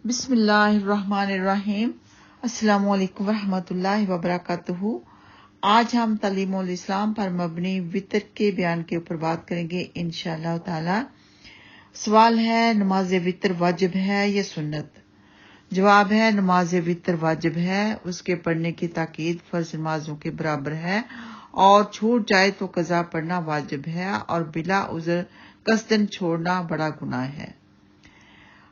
بسم اللہ الرحمن الرحیم۔ السلام علیکم ورحمۃ اللہ وبرکاتہ۔ آج ہم تعلیم الاسلام پر مبنی وطر کے بیان کے اوپر بات کریں گے انشاءاللہ تعالی۔ سوال ہے، نماز وطر واجب ہے یا سنت؟ جواب ہے، نماز وطر واجب ہے، اس کے پڑھنے کی تاکید فرض نمازوں کے برابر ہے، اور چھوٹ جائے تو قضا پڑھنا واجب ہے، اور بلا عذر قصدن چھوڑنا بڑا گناہ ہے۔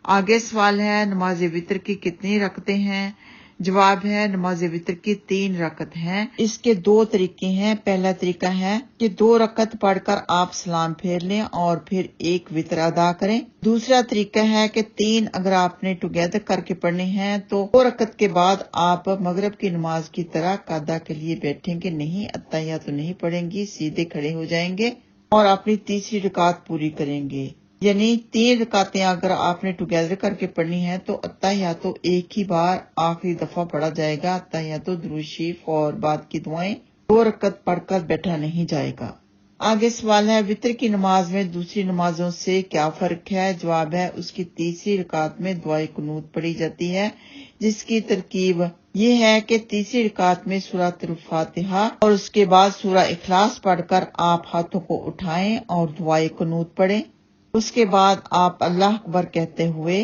آگے سوال ہے، نماز وطر کی کتنی رکعتیں ہیں؟ جواب ہے، نماز وطر کی 3 رکعت ہیں۔ اس کے 2 طریقے ہیں۔ پہلا طریقہ ہے کہ 2 رکعت پڑھ کر آپ سلام پھیر لیں اور پھر 1 وطر ادا کریں۔ دوسرا طریقہ ہے کہ 3 اگر آپ نے ٹوگیدر کر کے پڑھنے ہیں تو 2 رکعت کے بعد آپ مغرب کی نماز کی طرح قعدہ کے لیے بیٹھیں گے نہیں، اتحیات تو نہیں پڑھیں گی، سیدھے کھڑے ہو جائیں گے اور اپنی تیسری رکعت پوری کریں گے۔ یعنی 3 رکعتیں اگر آپ نے ٹوگیدر کر کے پڑھنی ہے تو اتحیات ایک ہی بار آخری دفعہ پڑھا جائے گا، اتحیات درود شریف اور بعد کی دعائیں 2 رکعت پڑھ کر بیٹھا نہیں جائے گا۔ آگے سوال ہے، وطر کی نماز میں دوسری نمازوں سے کیا فرق ہے؟ جواب ہے، اس کی تیسری رکعت میں دعائے قنوت پڑھی جاتی ہے، جس کی ترکیب یہ ہے کہ تیسری رکعت میں سورۃ الفاتحہ اور اس کے بعد سورہ اخلاص پڑھ کر آپ ہاتھوں کو اٹھائیں اور دعائے قنوت پڑھیں۔ اس کے بعد آپ اللہ اکبر کہتے ہوئے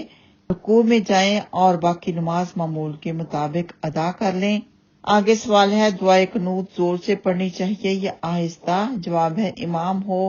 رکوع میں جائیں اور باقی نماز معمول کے مطابق ادا کر لیں۔ آگے سوال ہے، دعائے قنوت زور سے پڑھنی چاہیے یا آہستہ؟ جواب ہے، امام ہو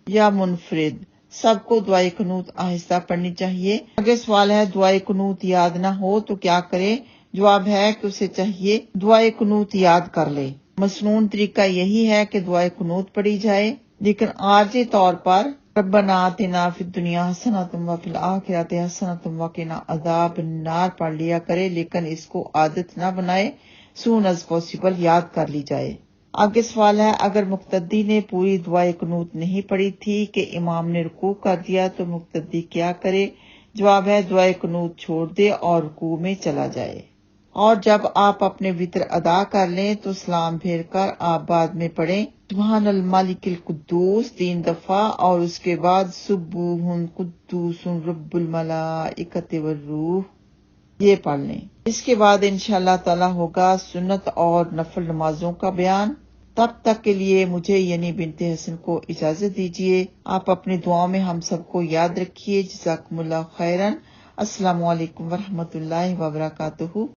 یا منفرد، سب کو دعائے قنوت آہستہ پڑھنی چاہیے۔ آگے سوال ہے، دعائے قنوت یاد نہ ہو تو کیا کرے؟ جواب ہے کہ اسے چاہیے دعائے قنوت یاد کر لے۔ مسنون طریقہ یہی ہے کہ دعائے قنوت پڑھی جائے، لیکن عارضی طور پر ربنا آتنا فی الدنیا حسنۃ وفی الآخرۃ حسنۃ وقنا عذاب النار پڑھ لیا کرے، لیکن اس کو عادت نہ بنائے، سون از پاسبل یاد کر لی جائے۔ آگے سوال ہے، اگر مقتدی نے پوری دعائے قنوت نہیں پڑھی تھی کہ امام نے رکوع کر دیا تو مقتدی کیا کرے؟ جواب ہے، دعائے قنوت چھوڑ دے اور رکوع میں چلا جائے، اور جب آپ اپنے وطر ادا کر لیں تو سلام پھیر کر آپ بعد میں پڑھیں سبحان الملک القدوس 3 دفعہ، اور اس کے بعد سبوح قدوس رب الملائکۃ والروح یہ پڑھ لیں۔ اس کے بعد انشاءاللہ تعالی ہوگا سنت اور نفل نمازوں کا بیان۔ تب تک کے لیے مجھے یعنی بنت حسن کو اجازت دیجیے۔ آپ اپنی دعاؤں میں ہم سب کو یاد رکھیے۔ جزاکم اللہ خیرا۔ السلام علیکم ورحمۃ اللہ وبرکاتہ۔